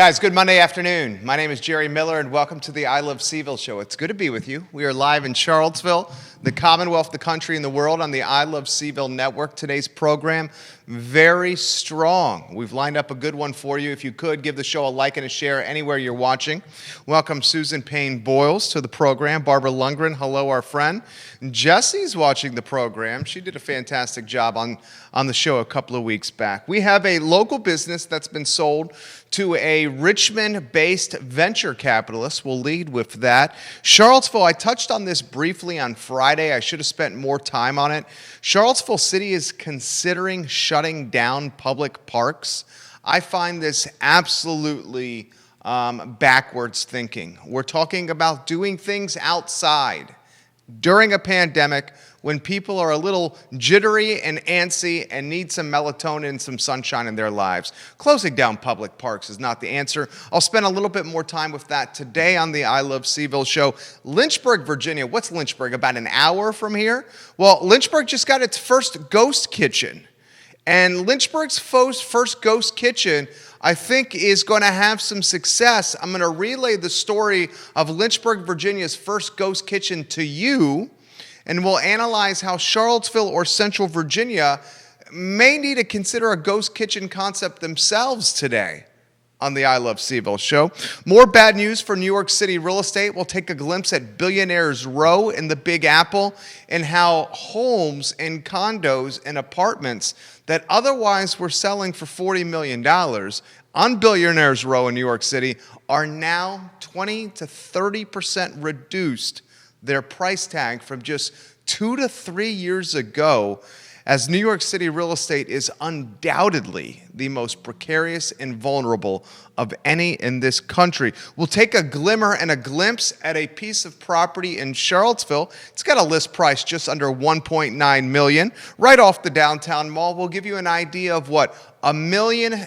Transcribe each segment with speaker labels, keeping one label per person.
Speaker 1: Guys, good Monday afternoon. My name is Jerry Miller, and welcome to the I Love CVille show. It's good to be with you. We are live in Charlottesville, the Commonwealth, the country, and the world on the I Love CVille network. Today's program, very strong. We've lined up a good one for you. If you could, give the show a like and a share anywhere you're watching. Welcome Susan Payne Boyles to the program. Barbara Lundgren, hello, our friend. Jesse's watching the program. She did a fantastic job on the show a couple of weeks back. We have a local business that's been sold to a Richmond-based venture capitalist. We'll lead with that. Charlottesville, I touched on this briefly on Friday. I should have spent more time on it. Charlottesville City is considering shutting down public parks. I find this absolutely backwards thinking. We're talking about doing things outside during a pandemic when people are a little jittery and antsy and need some melatonin and some sunshine in their lives. Closing down public parks is not the answer. I'll spend a little bit more time with that today on the I Love CVille show. Lynchburg, Virginia. What's Lynchburg? About an hour from here? Well, Lynchburg just got its first ghost kitchen. And Lynchburg's first ghost kitchen, I think, is going to have some success. I'm going to relay the story of Lynchburg, Virginia's first ghost kitchen to you, and we'll analyze how Charlottesville or Central Virginia may need to consider a ghost kitchen concept themselves today on the I Love CVille show. More bad news for New York City real estate. We'll take a glimpse at Billionaires Row in the Big Apple and how homes and condos and apartments that otherwise were selling for $40 million on Billionaires Row in New York City are now 20 to 30% reduced their price tag from just 2 to 3 years ago, as New York City real estate is undoubtedly the most precarious and vulnerable of any in this country. We'll take a glimmer and a glimpse at a piece of property in Charlottesville. It's got a list price just under $1.9 million, right off the downtown mall. We'll give you an idea of what $1.9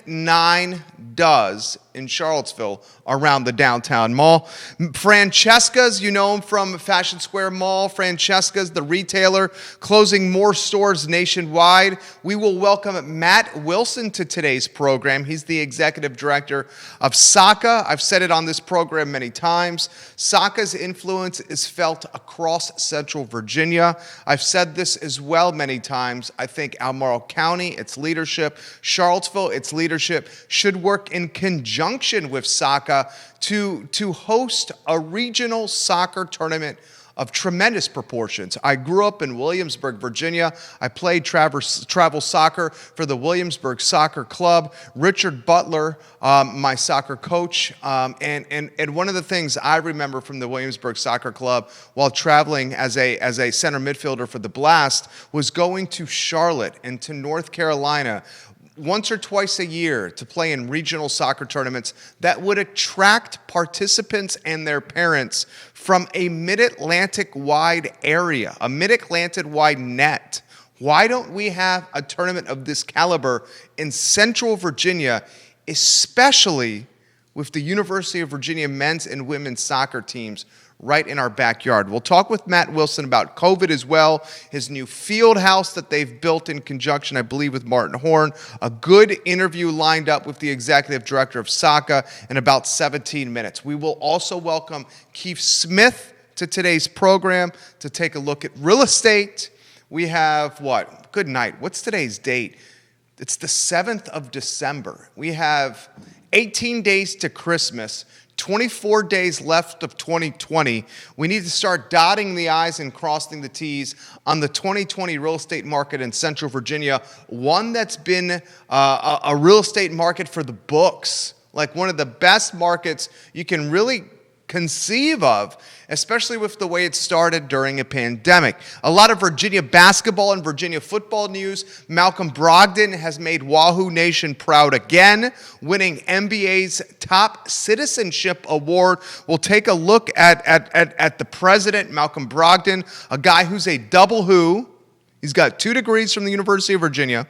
Speaker 1: million does in Charlottesville around the downtown mall. Francesca's, you know him from Fashion Square Mall. Francesca's, the retailer, closing more stores nationwide. We will welcome Matt Wilson to today's program. He's the executive director of SOCA. I've said it on this program many times. SOCA's influence is felt across Central Virginia. I've said this as well many times. I think Albemarle County, its leadership, Charlottesville, its leadership, should work in conjunction with SOCA to host a regional soccer tournament of tremendous proportions. I grew up in Williamsburg, Virginia. I played travel soccer for the Williamsburg Soccer Club. Richard Butler, my soccer coach, and one of the things I remember from the Williamsburg Soccer Club while traveling as a center midfielder for the Blast was going to Charlotte and to North Carolina once or twice a year to play in regional soccer tournaments that would attract participants and their parents from a mid-Atlantic wide area, a mid-Atlantic wide net. Why don't we have a tournament of this caliber in Central Virginia, especially with the University of Virginia men's and women's soccer teams right in our backyard? We'll talk with Matt Wilson about COVID as well, his new field house that they've built in conjunction, I believe, with Martin Horn. A good interview lined up with the executive director of SOCA in about 17 minutes. We will also welcome Keith Smith to today's program to take a look at real estate. We have what? Good night. What's today's date? It's the 7th of December. We have 18 days to Christmas. 24 days left of 2020. We need to start dotting the I's and crossing the T's on the 2020 real estate market in Central Virginia, one that's been a real estate market for the books, like one of the best markets you can really conceive of, especially with the way it started during a pandemic. A lot of Virginia basketball and Virginia football news. Malcolm Brogdon has made Wahoo Nation proud again, winning NBA's top citizenship award. We'll take a look at the president, Malcolm Brogdon, a guy who's a double who. He's got 2 degrees from the University of Virginia.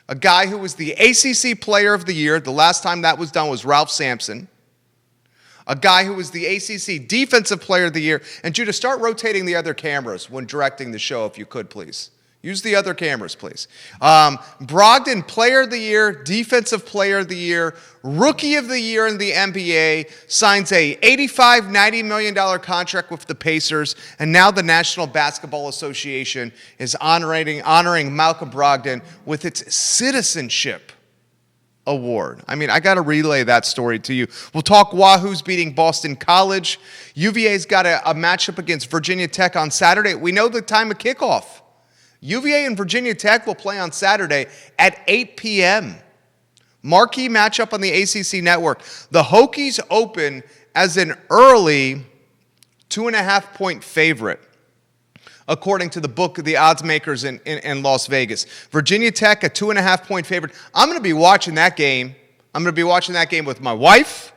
Speaker 1: A guy who was the ACC Player of the Year. The last time that was done was Ralph Sampson. A guy who was the ACC Defensive Player of the Year. And Judah, start rotating the other cameras when directing the show, if you could, please. Use the other cameras, please. Brogdon, Player of the Year, Defensive Player of the Year, Rookie of the Year in the NBA, signs a $85, $90 million contract with the Pacers, and now the National Basketball Association is honoring Malcolm Brogdon with its citizenship award. I mean, I got to relay that story to you. We'll talk Wahoo's beating Boston College. UVA's got a matchup against Virginia Tech on Saturday. We know the time of kickoff. UVA and Virginia Tech will play on Saturday at 8 p.m. Marquee matchup on the ACC network. The Hokies open as an early 2.5-point favorite, according to the book of the odds makers in Las Vegas. Virginia Tech, a 2.5-point favorite. I'm going to be watching that game. I'm going to be watching that game with my wife.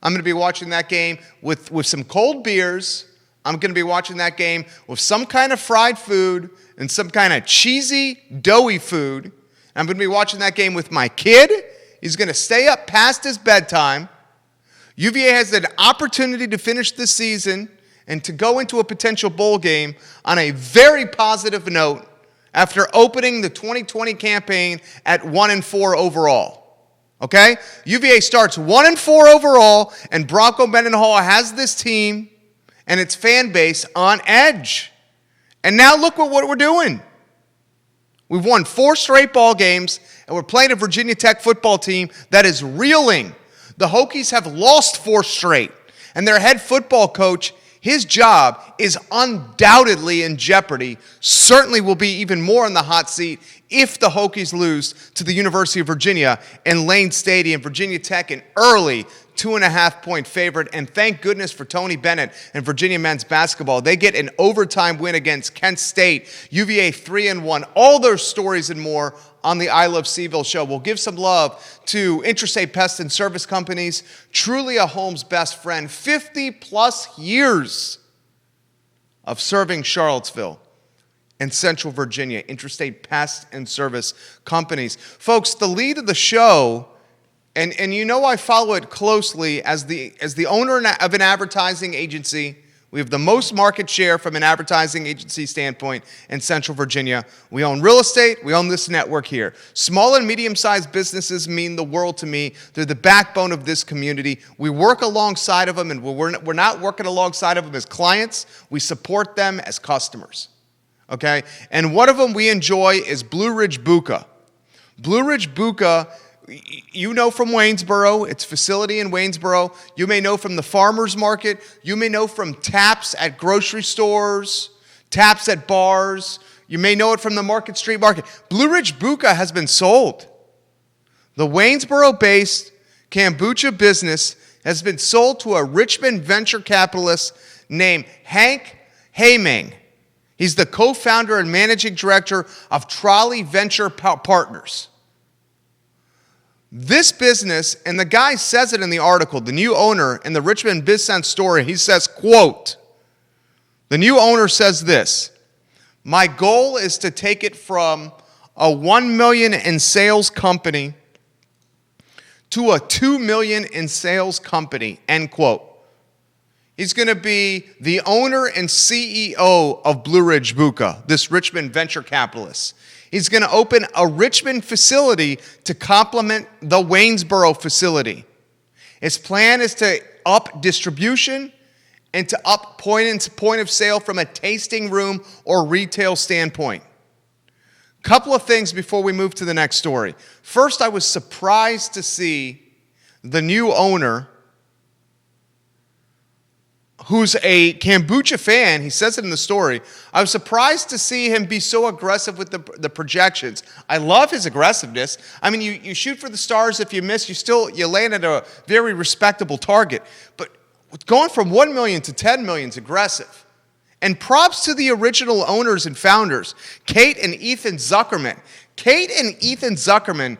Speaker 1: I'm going to be watching that game with some cold beers. I'm going to be watching that game with some kind of fried food and some kind of cheesy, doughy food. I'm going to be watching that game with my kid. He's going to stay up past his bedtime. UVA has an opportunity to finish this season and to go into a potential bowl game on a very positive note after opening the 2020 campaign at 1-4 overall. Okay? UVA starts 1-4 overall, and Bronco Mendenhall has this team and its fan base on edge. And now look at what we're doing. We've won 4 straight ball games, and we're playing a Virginia Tech football team that is reeling. The Hokies have lost 4 straight, and their head football coach, his job is undoubtedly in jeopardy, certainly will be even more in the hot seat if the Hokies lose to the University of Virginia in Lane Stadium. Virginia Tech, an early 2.5-point favorite, and thank goodness for Tony Bennett and Virginia men's basketball. They get an overtime win against Kent State. UVA 3-1. All those stories and more on the I Love CVille show. We'll give some love to Interstate Pest and Service Companies, truly a home's best friend, 50-plus years of serving Charlottesville and Central Virginia. Interstate Pest and Service Companies. Folks, the lead of the show, and you know I follow it closely as the owner of an advertising agency. We have the most market share from an advertising agency standpoint in Central Virginia. We own real estate. We own this network here. Small and medium-sized businesses mean the world to me. They're the backbone of this community. We work alongside of them, and we're not working alongside of them as clients. We support them as customers, okay? And one of them we enjoy is Blue Ridge Bucha. Blue Ridge Bucha, you know from Waynesboro, its facility in Waynesboro. You may know from the farmer's market. You may know from taps at grocery stores, taps at bars. You may know it from the Market Street Market. Blue Ridge Bucha has been sold. The Waynesboro-based kombucha business has been sold to a Richmond venture capitalist named Hank Hayming. He's the co-founder and managing director of Trolley Venture Partners. This business, and the guy says it in the article, the new owner in the Richmond BizSense story, he says, quote, the new owner says this: my goal is to take it from a $1 million in sales company to a $2 million in sales company, end quote. He's going to be the owner and CEO of Blue Ridge Bucha, this Richmond venture capitalist. He's going to open a Richmond facility to complement the Waynesboro facility. His plan is to up distribution and to up point of sale from a tasting room or retail standpoint. Couple of things before we move to the next story. First, I was surprised to see the new owner, who's a kombucha fan. He says it in the story. I was surprised to see him be so aggressive with the projections. I love his aggressiveness. I mean, you shoot for the stars. If you miss, you land at a very respectable target. But going from 1 million to 10 million is aggressive. And props to the original owners and founders, Kate and Ethan Zuckerman. Kate and Ethan Zuckerman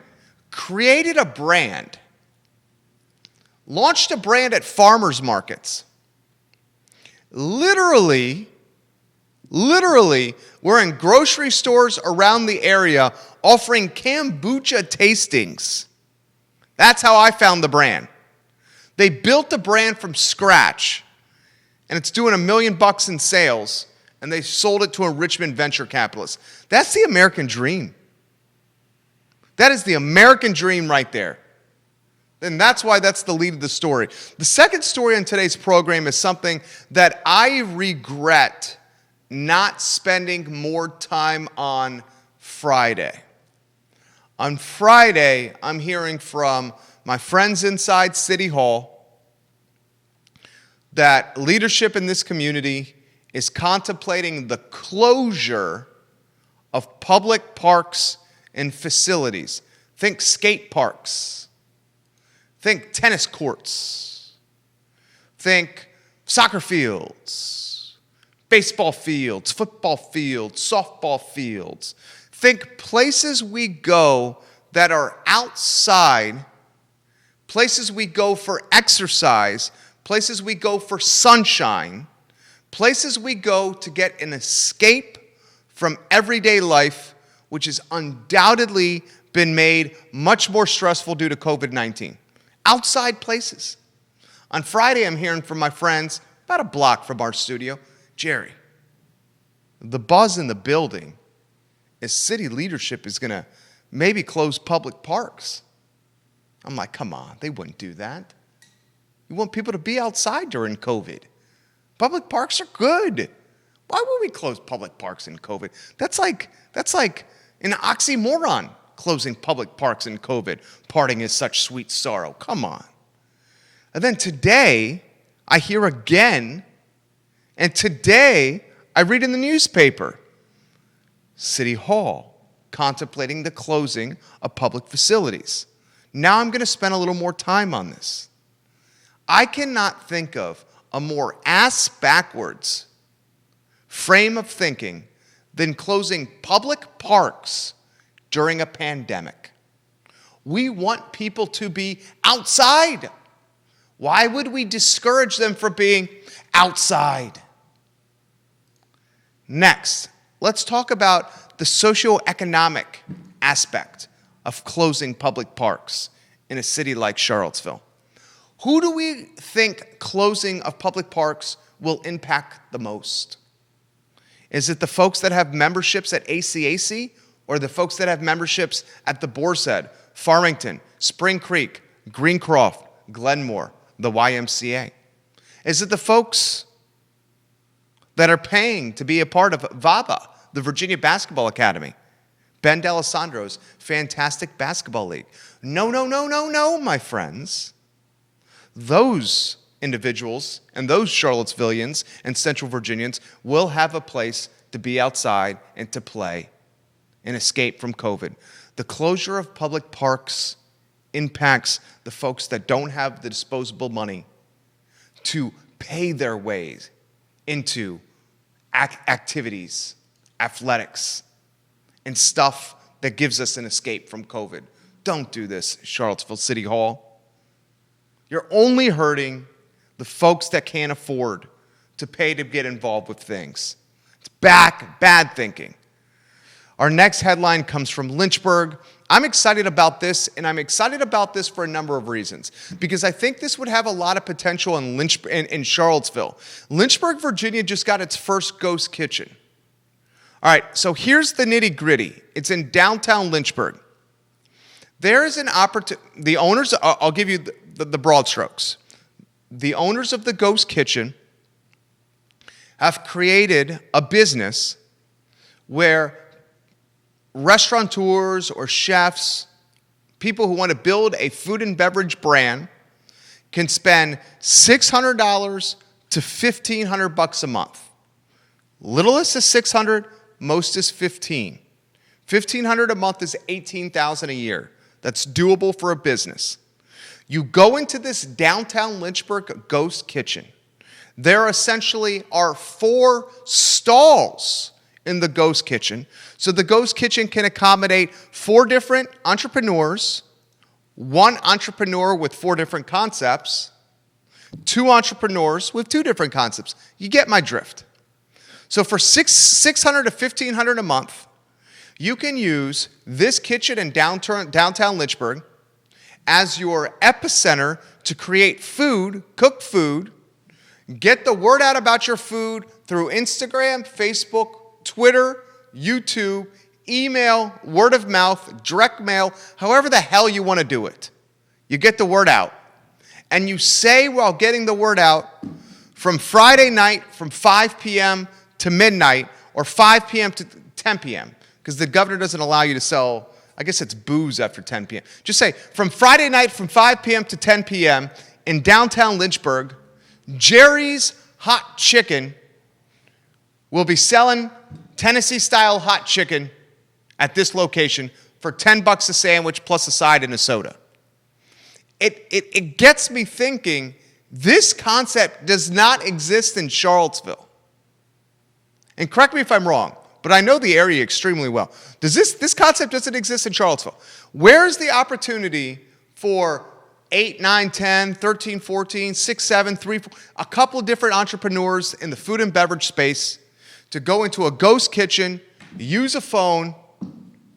Speaker 1: created a brand, launched a brand at farmers markets. Literally, we're in grocery stores around the area offering kombucha tastings. That's how I found the brand. They built the brand from scratch, and it's doing $1 million in sales, and they sold it to a Richmond venture capitalist. That's the American dream. That is the American dream right there. And that's why that's the lead of the story. The second story in today's program is something that I regret not spending more time on Friday. On Friday, I'm hearing from my friends inside City Hall that leadership in this community is contemplating the closure of public parks and facilities. Think skate parks. Think tennis courts. Think soccer fields, baseball fields, football fields, softball fields. Think places we go that are outside, places we go for exercise, places we go for sunshine, places we go to get an escape from everyday life, which has undoubtedly been made much more stressful due to COVID-19. Outside places. On Friday, I'm hearing from my friends, about a block from our studio, Jerry, the buzz in the building is city leadership is going to maybe close public parks. I'm like, come on, they wouldn't do that. You want people to be outside during COVID. Public parks are good. Why would we close public parks in COVID? That's like an oxymoron, closing public parks in COVID. Parting is such sweet sorrow. Come on. And then today, I hear again, and today, I read in the newspaper, City Hall contemplating the closing of public facilities. Now I'm going to spend a little more time on this. I cannot think of a more ass-backwards frame of thinking than closing public parks during a pandemic. We want people to be outside. Why would we discourage them from being outside? Next, let's talk about the socioeconomic aspect of closing public parks in a city like Charlottesville. Who do we think closing of public parks will impact the most? Is it the folks that have memberships at ACAC or the folks that have memberships at the Boar's Head, Farmington, Spring Creek, Greencroft, Glenmore, the YMCA? Is it the folks that are paying to be a part of VABA, the Virginia Basketball Academy, Ben D'Alessandro's fantastic basketball league? No, my friends. Those individuals and those Charlottesvillians and Central Virginians will have a place to be outside and to play and escape from COVID. The closure of public parks impacts the folks that don't have the disposable money to pay their way into activities, athletics, and stuff that gives us an escape from COVID. Don't do this, Charlottesville City Hall. You're only hurting the folks that can't afford to pay to get involved with things. It's bad thinking. Our next headline comes from Lynchburg. I'm excited about this, and I'm excited about this for a number of reasons, because I think this would have a lot of potential in Charlottesville. Lynchburg, Virginia just got its first ghost kitchen. All right, so here's the nitty-gritty. It's in downtown Lynchburg. There is an opportunity. The owners, I'll give you the broad strokes. The owners of the ghost kitchen have created a business where restaurateurs or chefs, people who want to build a food and beverage brand, can spend $600 to $1,500 a month. Littlest is $600, most is $1,500. $1,500 a month is $18,000 a year. That's doable for a business. You go into this downtown Lynchburg ghost kitchen. There essentially are 4 stalls in the ghost kitchen. So the ghost kitchen can accommodate 4 different entrepreneurs, 1 entrepreneur with 4 different concepts, 2 entrepreneurs with 2 different concepts. You get my drift. So for $600 to $1,500 a month, you can use this kitchen in downtown Lynchburg as your epicenter to create food, cook food, Get the word out about your food through Instagram, Facebook, Twitter, YouTube, email, word of mouth, direct mail, however the hell you want to do it. You get the word out. And you say while getting the word out, from Friday night from 5 p.m. to midnight or 5 p.m. to 10 p.m. because the governor doesn't allow you to sell, I guess it's booze after 10 p.m. Just say, from Friday night from 5 p.m. to 10 p.m. in downtown Lynchburg, Jerry's Hot Chicken will be selling Tennessee-style hot chicken at this location for $10 a sandwich plus a side and a soda. It gets me thinking, this concept does not exist in Charlottesville. And correct me if I'm wrong, but I know the area extremely well. This concept doesn't exist in Charlottesville. Where's the opportunity for 8, 9, 10, 13, 14, 6, 7, 3, 4, a couple of different entrepreneurs in the food and beverage space to go into a ghost kitchen, use a phone,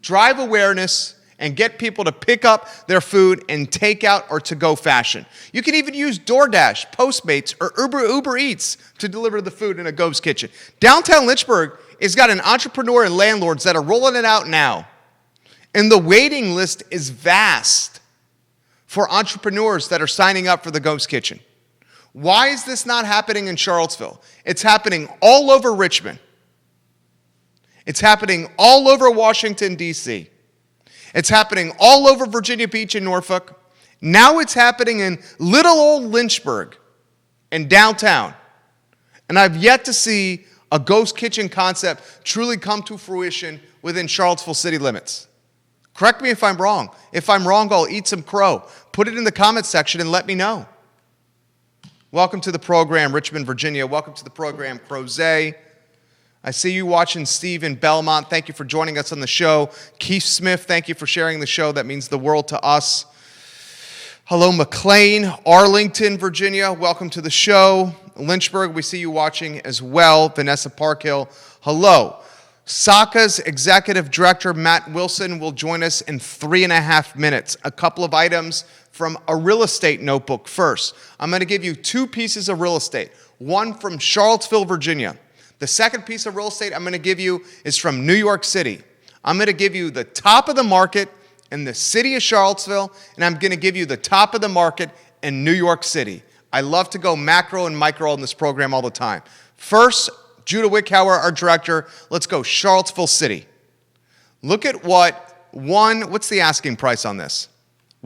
Speaker 1: drive awareness, and get people to pick up their food in takeout or to-go fashion. You can even use DoorDash, Postmates, or Uber Eats to deliver the food in a ghost kitchen. Downtown Lynchburg has got an entrepreneur and landlords that are rolling it out now. And the waiting list is vast for entrepreneurs that are signing up for the ghost kitchen. Why is this not happening in Charlottesville? It's happening all over Richmond. It's happening all over Washington, D.C. It's happening all over Virginia Beach and Norfolk. Now it's happening in little old Lynchburg and downtown. And I've yet to see a ghost kitchen concept truly come to fruition within Charlottesville city limits. Correct me if I'm wrong. If I'm wrong, I'll eat some crow. Put it in the comments section and let me know. Welcome to the program, Richmond, Virginia. Welcome to the program, Crozet. I see you watching, Steve in Belmont. Thank you for joining us on the show. Keith Smith, thank you for sharing the show. That means the world to us. Hello, McLean, Arlington, Virginia. Welcome to the show. Lynchburg, we see you watching as well. Vanessa Parkhill, hello. SOCA's Executive Director, Matt Wilson, will join us in 3.5 minutes. A couple of items from a real estate notebook first. I'm going to give you 2 pieces of real estate. One from Charlottesville, Virginia. The second piece of real estate I'm going to give you is from New York City. I'm going to give you the top of the market in the city of Charlottesville, and I'm going to give you the top of the market in New York City. I love to go macro and micro in this program all the time. First, Judah Wickhauer, our director, let's go Charlottesville City. Look at what's the asking price on this?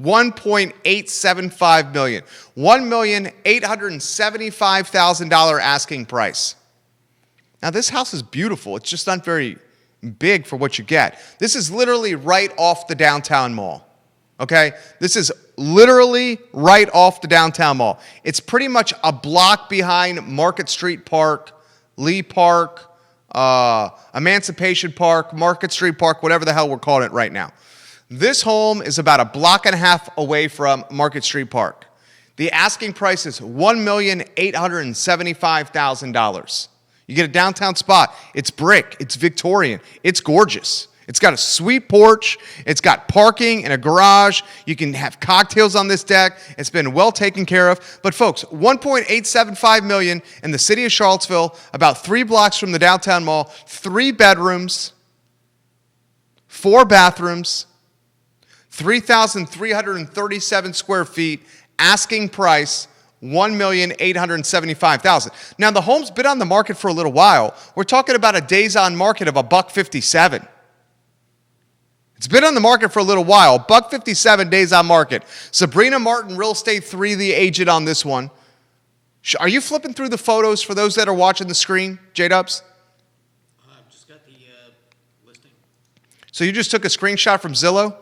Speaker 1: $1.875 million. $1,875,000 asking price. Now, this house is beautiful. It's just not very big for what you get. This is literally right off the downtown mall, okay? This is literally right off the downtown mall. It's pretty much a block behind Market Street Park, Lee Park, Emancipation Park, Market Street Park, whatever the hell we're calling it right now. This home is about a block and a half away from Market Street Park. The asking price is $1,875,000. You get a downtown spot. It's brick. It's Victorian. It's gorgeous. It's got a sweet porch. It's got parking and a garage. You can have cocktails on this deck. It's been well taken care of. But folks, $1.875 million in the city of Charlottesville, about 3 blocks from the downtown mall, 3 bedrooms, 4 bathrooms, 3,337 square feet, asking price $1,875,000. Now, the home's been on the market for a little while. We're talking about a days on market of $157. It's been on the market for a little while. $157 days on market. Sabrina Martin, Real Estate 3, the agent on this one. Are you flipping through the photos for those that are watching the screen, J-Dubs?
Speaker 2: I've just got the listing.
Speaker 1: So you just took a screenshot from Zillow?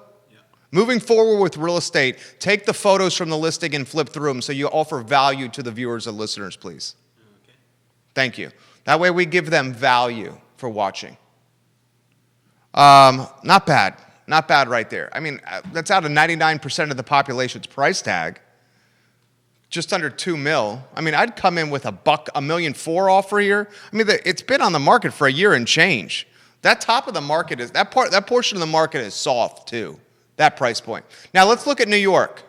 Speaker 1: Moving forward with real estate, take the photos from the listing and flip through them so you offer value to the viewers and listeners, please.
Speaker 2: Okay.
Speaker 1: Thank you. That way we give them value for watching. Not bad. Not bad right there. I mean, that's out of 99% of the population's price tag. Just under $2 million. I mean, I'd come in with $1.4 million offer here. I mean, it's been on the market for a year and change. That top of the market is, that portion of the market is soft too. That price point. Now let's look at New York.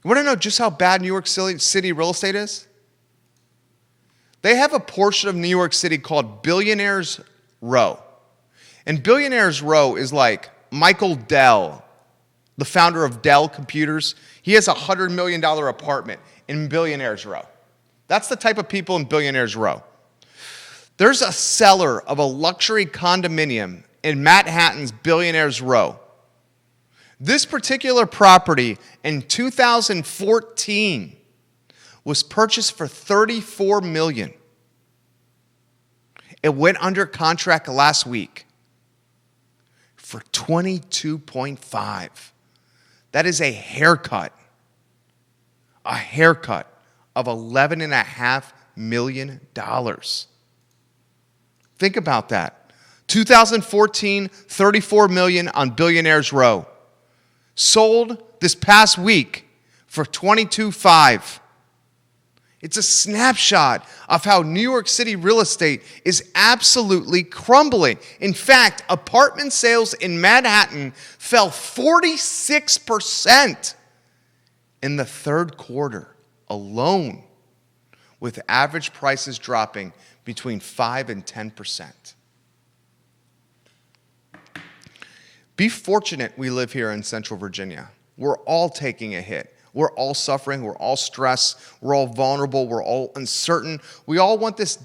Speaker 1: You want to know just how bad New York City real estate is? They have a portion of New York City called Billionaires Row. And Billionaires Row is like Michael Dell, the founder of Dell Computers. He has a $100 million apartment in Billionaires Row. That's the type of people in Billionaires Row. There's a seller of a luxury condominium in Manhattan's Billionaires Row. This particular property in 2014 was purchased for $34 million. It went under contract last week for $22.5. That is a haircut of $11.5 million. Think about that. 2014, $34 million on Billionaires Row. Sold this past week for $22.5. It's a snapshot of how New York City real estate is absolutely crumbling. In fact, apartment sales in Manhattan fell 46% in the third quarter alone, with average prices dropping between 5 and 10%. Be fortunate we live here in Central Virginia. We're all taking a hit. We're all suffering. We're all stressed. We're all vulnerable. We're all uncertain. We all want this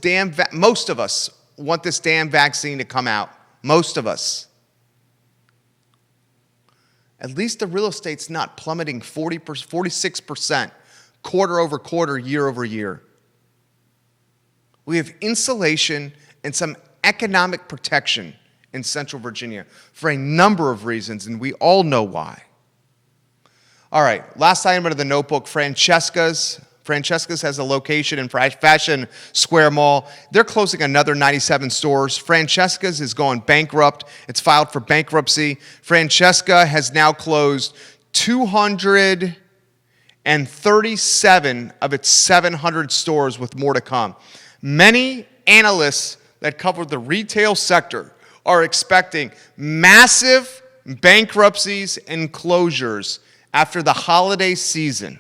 Speaker 1: most of us want this damn vaccine to come out. Most of us. At least the real estate's not plummeting 46% quarter over quarter, year over year. We have insulation and some economic protection in Central Virginia for a number of reasons, and we all know why. All right, last item out of the notebook, Francesca's. Francesca's has a location in Fashion Square Mall. They're closing another 97 stores. Francesca's is going bankrupt. It's filed for bankruptcy. Francesca has now closed 237 of its 700 stores, with more to come. Many analysts that cover the retail sector are expecting massive bankruptcies and closures after the holiday season.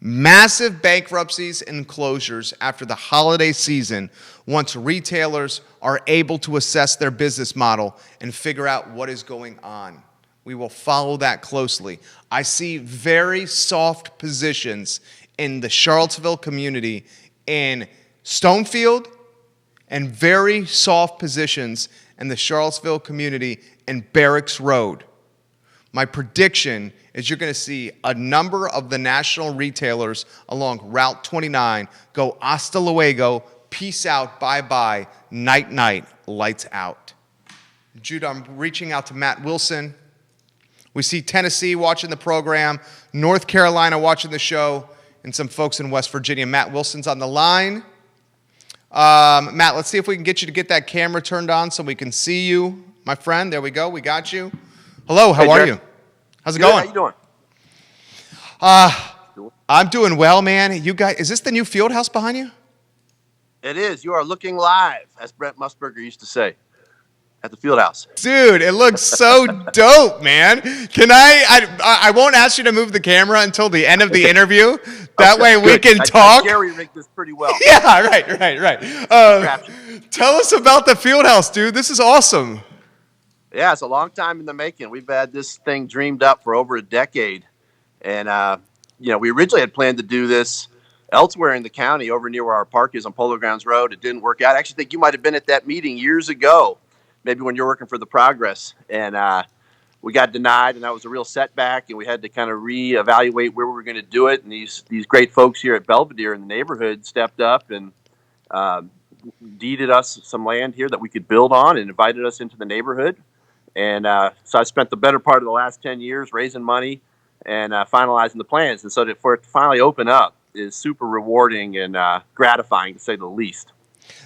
Speaker 1: Massive bankruptcies and closures after the holiday season, once retailers are able to assess their business model and figure out what is going on. We will follow that closely. I see very soft positions in the Charlottesville community in Stonefield, and very soft positions in the Charlottesville community in Barracks Road. My prediction is you're going to see a number of the national retailers along Route 29 go hasta luego, peace out, bye-bye, night-night, lights out. Judah, I'm reaching out to Matt Wilson. We see Tennessee watching the program, North Carolina watching the show, and some folks in West Virginia. Matt Wilson's on the line. Matt, let's see if we can get you to get that camera turned on so we can see you, my friend. There we go. We got you. Hello. How are you? How's it going?
Speaker 3: How you doing?
Speaker 1: I'm doing well, man. You guys, is this the new field house behind you?
Speaker 3: It is. You are looking live, as Brent Musburger used to say, at the field house.
Speaker 1: Dude, it looks so dope, man. Can I won't ask you to move the camera until the end of the interview. That way we can talk.
Speaker 3: Gary rigged this pretty well.
Speaker 1: Yeah, right. Tell us about the field house, dude. This is awesome.
Speaker 3: Yeah, it's a long time in the making. We've had this thing dreamed up for over a decade. And, we originally had planned to do this elsewhere in the county, over near where our park is on Polo Grounds Road. It didn't work out. I actually think you might have been at that meeting years ago, maybe when you were working for the Progress. And we got denied, and that was a real setback. And we had to kind of reevaluate where we were going to do it. And these great folks here at Belvedere in the neighborhood stepped up and deeded us some land here that we could build on and invited us into the neighborhood. And so I spent the better part of the last 10 years raising money and finalizing the plans. And so for it to finally open up is super rewarding and gratifying, to say the least.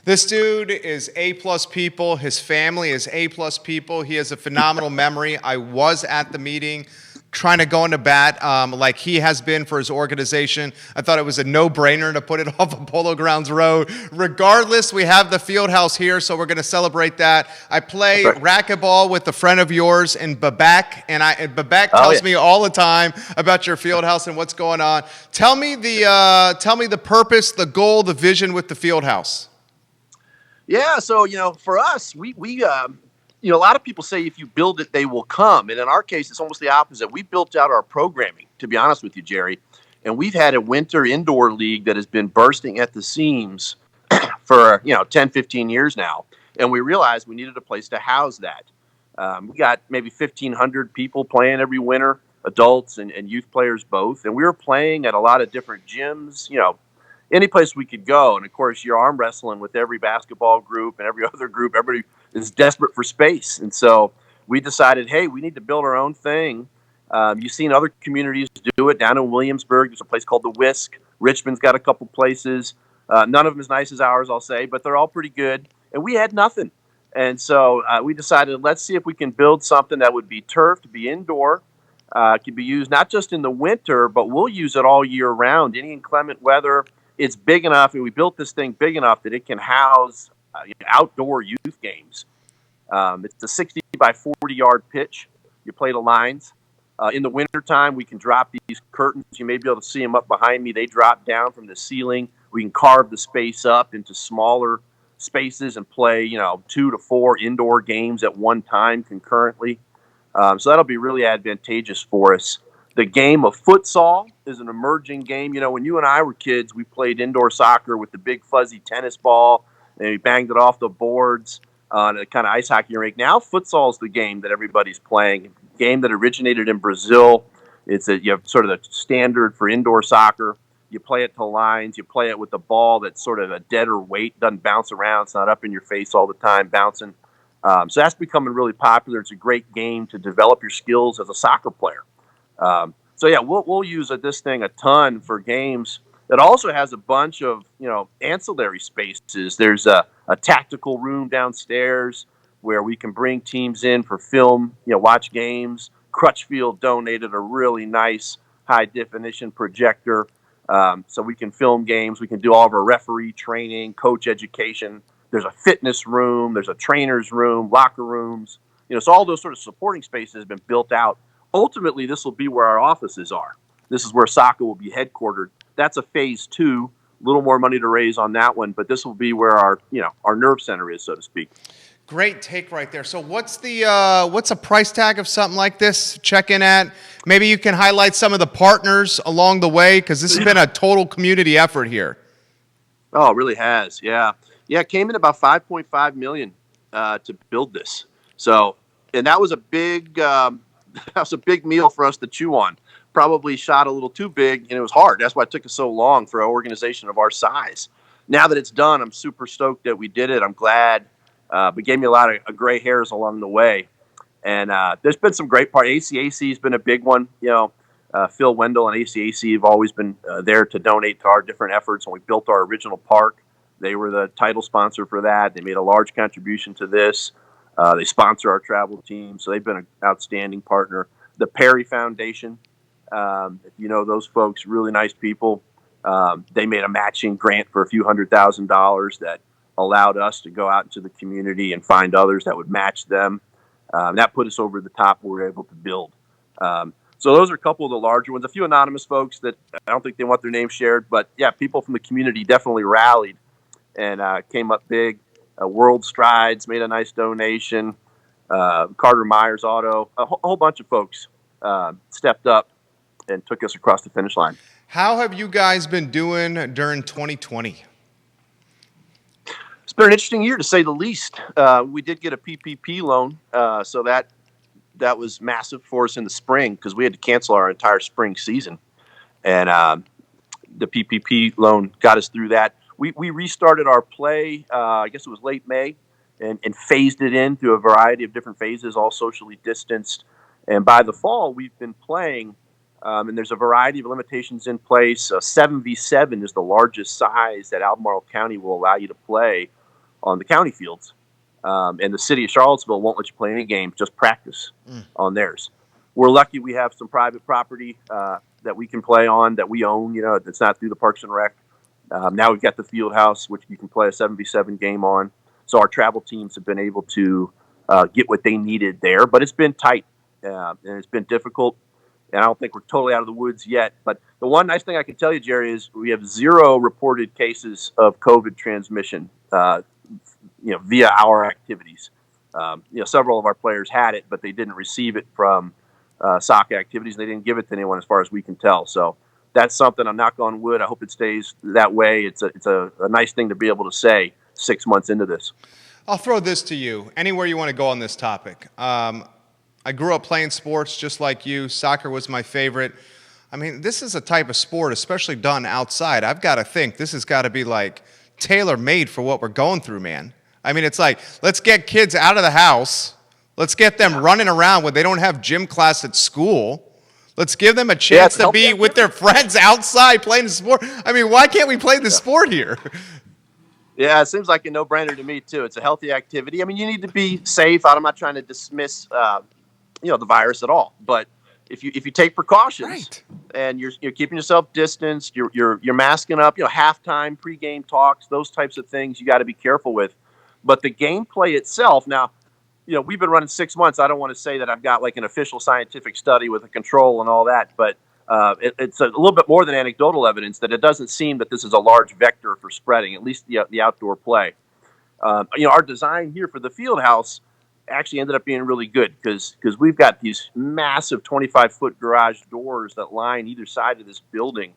Speaker 1: This dude is A-plus people. His family is A-plus people. He has a phenomenal memory. I was at the meeting. trying to go into bat like he has been for his organization. I thought it was a no-brainer to put it off of Polo Grounds Road. Regardless, we have the field house here, so we're going to celebrate that. I play racquetball with a friend of yours in Babak, and Babak tells me all the time about your field house and what's going on. Tell me the purpose, the goal, the vision with the field house.
Speaker 3: Yeah, so for us, we a lot of people say if you build it, they will come. And in our case, it's almost the opposite. We built out our programming, to be honest with you, Jerry. And we've had a winter indoor league that has been bursting at the seams for, 10, 15 years now. And we realized we needed a place to house that. We got maybe 1,500 people playing every winter, adults and youth players both. And we were playing at a lot of different gyms, any place we could go. And of course, you're arm wrestling with every basketball group and every other group. Everybody is desperate for space. And so we decided, hey, we need to build our own thing. You've seen other communities do it. Down in Williamsburg, there's a place called the Whisk. Richmond's got a couple places. None of them as nice as ours, I'll say, but they're all pretty good. And we had nothing. And so we decided, let's see if we can build something that would be turfed, be indoor, could be used not just in the winter, but we'll use it all year round. Any inclement weather. It's big enough, and we built this thing big enough that it can house outdoor youth games. It's a 60 by 40 yard pitch. You play the lines. In the wintertime, we can drop these curtains. You may be able to see them up behind me. They drop down from the ceiling. We can carve the space up into smaller spaces and play, 2 to 4 indoor games at one time concurrently. So that'll be really advantageous for us. The game of futsal is an emerging game. When you and I were kids, we played indoor soccer with the big fuzzy tennis ball, and we banged it off the boards on a kind of ice hockey rink. Now futsal is the game that everybody's playing. A game that originated in Brazil. You have sort of the standard for indoor soccer. You play it to lines. You play it with the ball that's sort of a deader weight, doesn't bounce around. It's not up in your face all the time, bouncing. So that's becoming really popular. It's a great game to develop your skills as a soccer player. We'll use this thing a ton for games. It also has a bunch of, ancillary spaces. There's a tactical room downstairs where we can bring teams in for film, watch games. Crutchfield donated a really nice high definition projector. So we can film games. We can do all of our referee training, coach education. There's a fitness room. There's a trainer's room, locker rooms. So all those sort of supporting spaces have been built out. Ultimately, this will be where our offices are. This is where SOCA will be headquartered. That's a phase 2, a little more money to raise on that one, but this will be where our nerve center is, so to speak.
Speaker 1: Great take right there. So what's a price tag of something like this? Check in at. Maybe you can highlight some of the partners along the way, because this has been a total community effort here.
Speaker 3: Oh, it really has. Yeah. It came in about $5.5 million to build this. So, and that was a big meal for us to chew on. Probably shot a little too big, and it was hard. That's why it took us so long for an organization of our size. Now that it's done, I'm super stoked that we did it. I'm glad. But gave me a lot of gray hairs along the way. And there's been some great parts. ACAC has been a big one. Phil Wendell and ACAC have always been there to donate to our different efforts. When we built our original park, they were the title sponsor for that. They made a large contribution to this. They sponsor our travel team, so they've been an outstanding partner. The Perry Foundation, if you know those folks, really nice people. They made a matching grant for a few $100,000 that allowed us to go out into the community and find others that would match them. That put us over the top. We were able to build. So those are a couple of the larger ones. A few anonymous folks that I don't think they want their name shared, but yeah, people from the community definitely rallied and came up big. World Strides made a nice donation. Carter Myers Auto, a whole bunch of folks stepped up and took us across the finish line.
Speaker 1: How have you guys been doing during 2020?
Speaker 3: It's been an interesting year, to say the least. We did get a PPP loan, so that was massive for us in the spring because we had to cancel our entire spring season. And the PPP loan got us through that. We restarted our play, I guess it was late May, and phased it in through a variety of different phases, all socially distanced. And by the fall, we've been playing, and there's a variety of limitations in place. 7v7 is the largest size that Albemarle County will allow you to play on the county fields. And the city of Charlottesville won't let you play any games, just practice on theirs. we're lucky we have some private property that we can play on, that we own. It's not through the Parks and Rec. Now we've got the field house, which you can play a 7v7 game on. So our travel teams have been able to get what they needed there, but it's been tight and it's been difficult. And I don't think we're totally out of the woods yet. But the one nice thing I can tell you, Jerry, is we have 0 reported cases of COVID transmission, via our activities. Several of our players had it, but they didn't receive it from SOCA activities. They didn't give it to anyone as far as we can tell. So that's something, I'm knock on wood, I hope it stays that way. It's a nice thing to be able to say 6 months into this.
Speaker 1: I'll throw this to you, anywhere you want to go on this topic. I grew up playing sports just like you. Soccer was my favorite. I mean, this is a type of sport, especially done outside. I've got to think this has got to be like tailor-made for what we're going through, man. I mean, it's like, let's get kids out of the house. Let's get them running around when they don't have gym class at school. Let's give them a chance to be with their friends outside playing the sport. I mean, why can't we play the sport here?
Speaker 3: Yeah, it seems like a no-brainer to me, too. It's a healthy activity. I mean, you need to be safe. I'm not trying to dismiss the virus at all, but if you take precautions, right, and you're keeping yourself distanced, you're masking up, halftime, pregame talks, those types of things you got to be careful with. But the gameplay itself, now, we've been running 6 months. I don't want to say that I've got like an official scientific study with a control and all that, but it's a little bit more than anecdotal evidence that it doesn't seem that this is a large vector for spreading, at least the outdoor play. Our design here for the field house actually ended up being really good because we've got these massive 25-foot garage doors that line either side of this building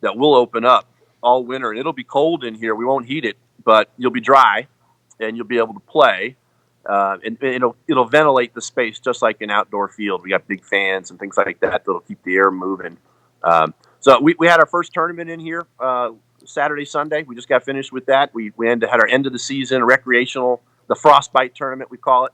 Speaker 3: that will open up all winter, and it'll be cold in here. We won't heat it, but you'll be dry and you'll be able to play, and it'll ventilate the space just like an outdoor field. We got big fans and things like that that'll keep the air moving. So we had our first tournament in here Saturday, Sunday. We just got finished with that. We had our end of the season recreational, the Frostbite tournament, we call it.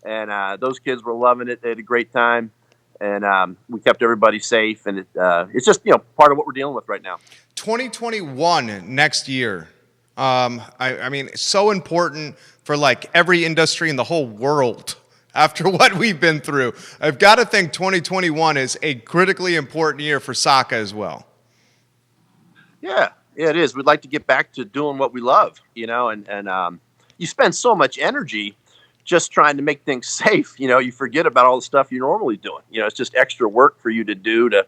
Speaker 3: And those kids were loving it. They had a great time. And we kept everybody safe. And it's just, part of what we're dealing with right now. 2021
Speaker 1: next year. I mean, it's so important for like every industry in the whole world after what we've been through. I've got to think 2021 is a critically important year for SOCA as well.
Speaker 3: Yeah, it is. We'd like to get back to doing what we love, and you spend so much energy just trying to make things safe. You forget about all the stuff you're normally doing. It's just extra work for you to do to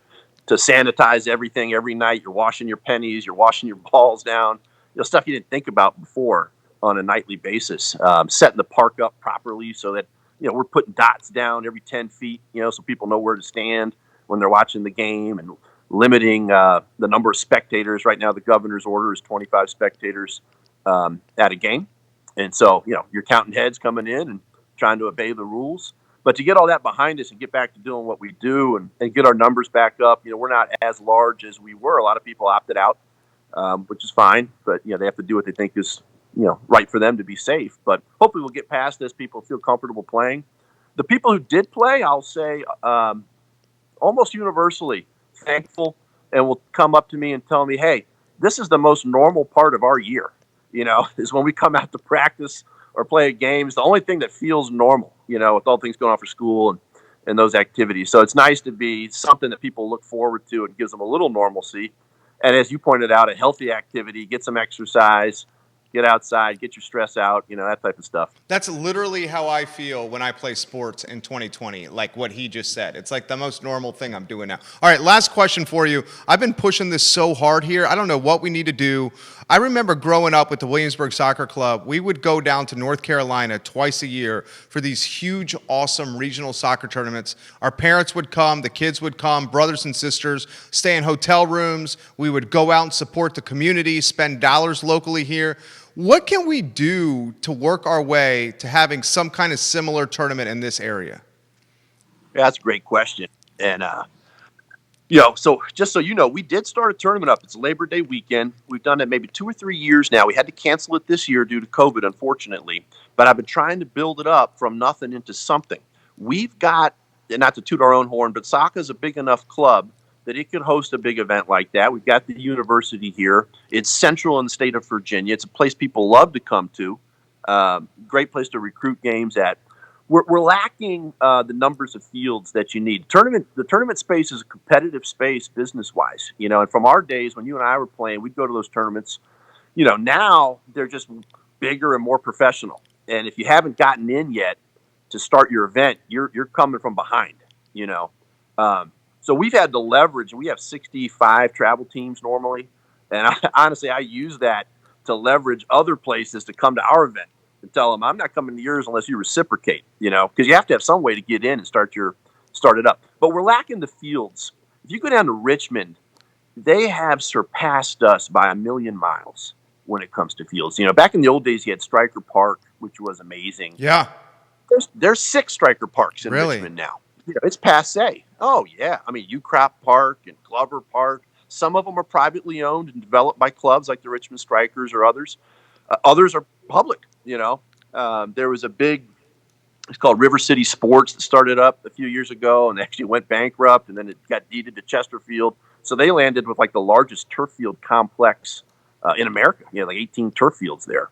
Speaker 3: sanitize everything every night. You're washing your pennies, you're washing your balls down, stuff you didn't think about before on a nightly basis. Setting the park up properly so that, we're putting dots down every 10 feet, so people know where to stand when they're watching the game, and limiting the number of spectators. Right now, the governor's order is 25 spectators at a game. And so, you're counting heads coming in and trying to obey the rules. But to get all that behind us and get back to doing what we do and get our numbers back up, we're not as large as we were. A lot of people opted out, which is fine. But, they have to do what they think is, right for them to be safe. But hopefully we'll get past this. People feel comfortable playing. The people who did play, I'll say, almost universally thankful, and will come up to me and tell me, hey, this is the most normal part of our year. Is when we come out to practice or play a game. It's the only thing that feels normal, with all things going on for school and those activities. So it's nice to be something that people look forward to and gives them a little normalcy. And as you pointed out, a healthy activity, get some exercise, get outside, get your stress out, that type of stuff.
Speaker 1: That's literally how I feel when I play sports in 2020, like what he just said. It's like the most normal thing I'm doing now. All right, last question for you. I've been pushing this so hard here. I don't know what we need to do. I remember growing up with the Williamsburg Soccer Club, we would go down to North Carolina twice a year for these huge, awesome regional soccer tournaments. Our parents would come, the kids would come, brothers and sisters, stay in hotel rooms. We would go out and support the community, spend dollars locally here. What can we do to work our way to having some kind of similar tournament in this area?
Speaker 3: Yeah, that's a great question. And, so just so you know, we did start a tournament up. It's Labor Day weekend. We've done it maybe 2 or 3 years now. We had to cancel it this year due to COVID, unfortunately. But I've been trying to build it up from nothing into something. We've got, and not to toot our own horn, but SOCA is a big enough club that it could host a big event like that. We've got the university here. It's central in the state of Virginia. It's a place people love to come to. Great place to recruit games at. we're lacking the numbers of fields that you need. The tournament space is a competitive space business wise, and from our days when you and I were playing, we'd go to those tournaments. Now they're just bigger and more professional. And if you haven't gotten in yet to start your event, you're coming from behind. So we've had to leverage. We have 65 travel teams normally, and honestly, I use that to leverage other places to come to our event and tell them I'm not coming to yours unless you reciprocate. Because you have to have some way to get in and start it up. But we're lacking the fields. If you go down to Richmond, they have surpassed us by a million miles when it comes to fields. Back in the old days, you had Stryker Park, which was amazing.
Speaker 1: Yeah.
Speaker 3: There's 6 Stryker Parks in Richmond now. It's passé. Oh, yeah. I mean, Ucrop Park and Glover Park. Some of them are privately owned and developed by clubs like the Richmond Strikers or others. Others are public, There was a big, it's called River City Sports that started up a few years ago and they actually went bankrupt, and then it got deeded to Chesterfield. So they landed with like the largest turf field complex in America. Like 18 turf fields there,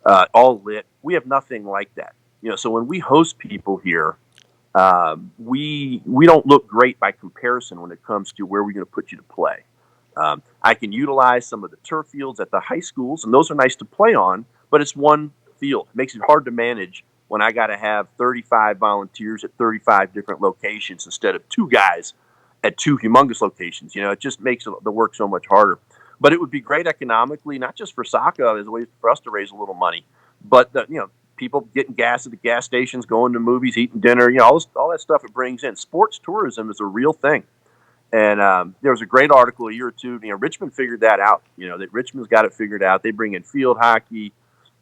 Speaker 3: all lit. We have nothing like that. So when we host people here, we don't look great by comparison when it comes to where we're going to put you to play. I can utilize some of the turf fields at the high schools, and those are nice to play on, but it's one field. It makes it hard to manage when I got to have 35 volunteers at 35 different locations instead of 2 guys at 2 humongous locations. It just makes the work so much harder. But it would be great economically, not just for SOCA as a way for us to raise a little money, but people getting gas at the gas stations, going to movies, eating dinner, all that stuff it brings in. Sports tourism is a real thing. And there was a great article a year or two. Richmond figured that out. That Richmond's got it figured out. They bring in field hockey,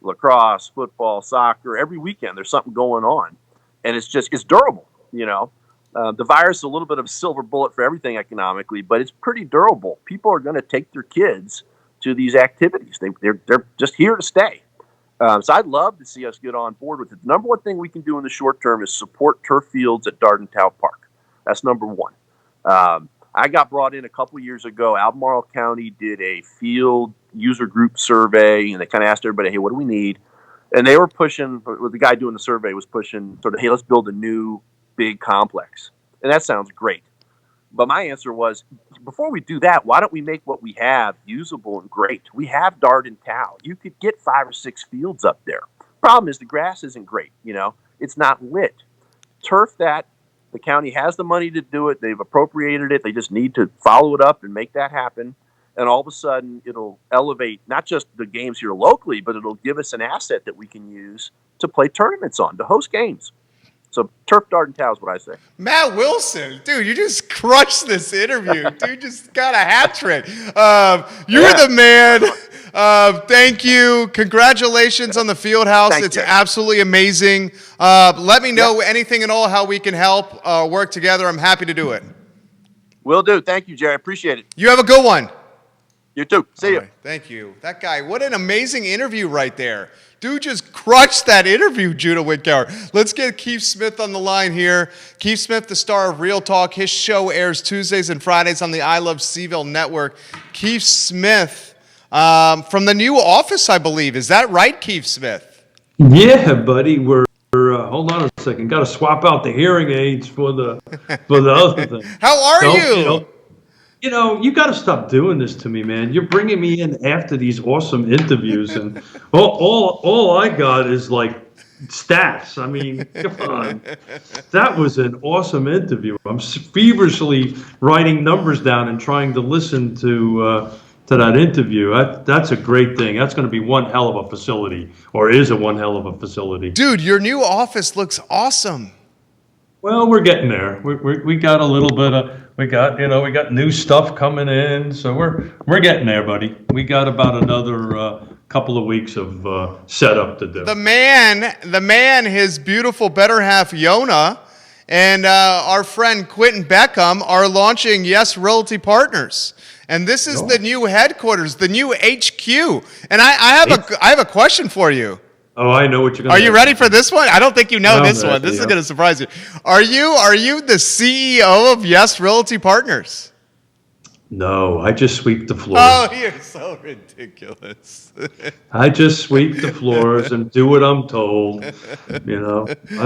Speaker 3: lacrosse, football, soccer. Every weekend there's something going on, and it's durable. The virus is a little bit of a silver bullet for everything economically, but it's pretty durable. People are going to take their kids to these activities. They're just here to stay. So I'd love to see us get on board with it. The number one thing we can do in the short term is support turf fields at Dardentown Park. That's number one. I got brought in a couple years ago. Albemarle County did a field user group survey, and they kind of asked everybody, hey, what do we need? And they were pushing, the guy doing the survey was pushing sort of, hey, let's build a new big complex. And that sounds great. But my answer was, before we do that, why don't we make what we have usable and great? We have Dardentown. You could get 5 or 6 fields up there. Problem is the grass isn't great. It's not lit. Turf that. The county has the money to do it. They've appropriated it. They just need to follow it up and make that happen. And all of a sudden, it'll elevate not just the games here locally, but it'll give us an asset that we can use to play tournaments on, to host games. So turf Dardentown is what I say.
Speaker 1: Matt Wilson, dude, you just crushed this interview. Dude just got a hat trick. You're the man. Thank you. Congratulations on the field house. It's absolutely amazing. Let me know anything at all how we can help work together. I'm happy to do it.
Speaker 3: Will do. Thank you, Jerry. Appreciate it.
Speaker 1: You have a good one.
Speaker 3: You too. See you.
Speaker 1: Right, thank you. That guy, what an amazing interview right there. Dude just crushed that interview, Judah Whitcower. Let's get Keith Smith on the line here. Keith Smith, the star of Real Talk. His show airs Tuesdays and Fridays on the I Love CVille network. Keith Smith, from the new office, I believe. Is that right, Keith Smith?
Speaker 4: Yeah, buddy. We're hold on a second. Got to swap out the hearing aids for the other thing.
Speaker 1: How are you?
Speaker 4: You got to stop doing this to me, man. You're bringing me in after these awesome interviews, and all I got is like stats. I mean, come on. That was an awesome interview. I'm feverishly writing numbers down and trying to listen to that interview. That's a great thing. That's going to be one hell of a facility, or is one hell of a facility.
Speaker 1: Dude, your new office looks awesome.
Speaker 4: Well, we're getting there. We got a little bit of we got new stuff coming in, so we're getting there, buddy. We got about another couple of weeks of setup to do.
Speaker 1: The man, his beautiful better half Yona, and our friend Quentin Beckham are launching Yes Realty Partners. And this is the new headquarters, the new HQ. And I have a question for you.
Speaker 4: Oh, I know what you're going to
Speaker 1: Are you ready for this one? I don't think you know this one. This is going to surprise you. Are you the CEO of Yes Realty Partners?
Speaker 4: No, I just sweep the floors.
Speaker 1: Oh, you're so ridiculous.
Speaker 4: I just sweep the floors and do what I'm told. You know, I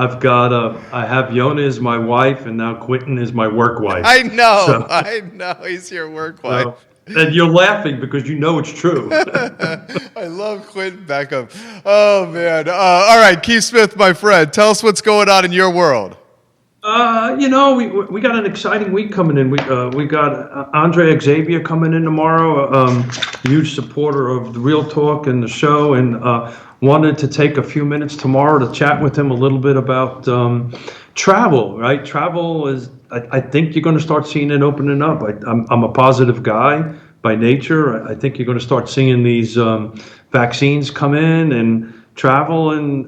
Speaker 4: have Yona as my wife, and now Quentin is my work wife.
Speaker 1: I know.
Speaker 4: So,
Speaker 1: I know. He's your work wife.
Speaker 4: so and you're laughing because you know it's true.
Speaker 1: I love Quentin Beckham. Oh, man. All right, Keith Smith, my friend, tell us what's going on in your world.
Speaker 4: We got an exciting week coming in. We got Andre Xavier coming in tomorrow. Huge supporter of the Real Talk and the show, and wanted to take a few minutes tomorrow to chat with him a little bit about travel. Right, travel is. I think you're going to start seeing it opening up. I'm a positive guy by nature. I think you're going to start seeing these vaccines come in and travel, and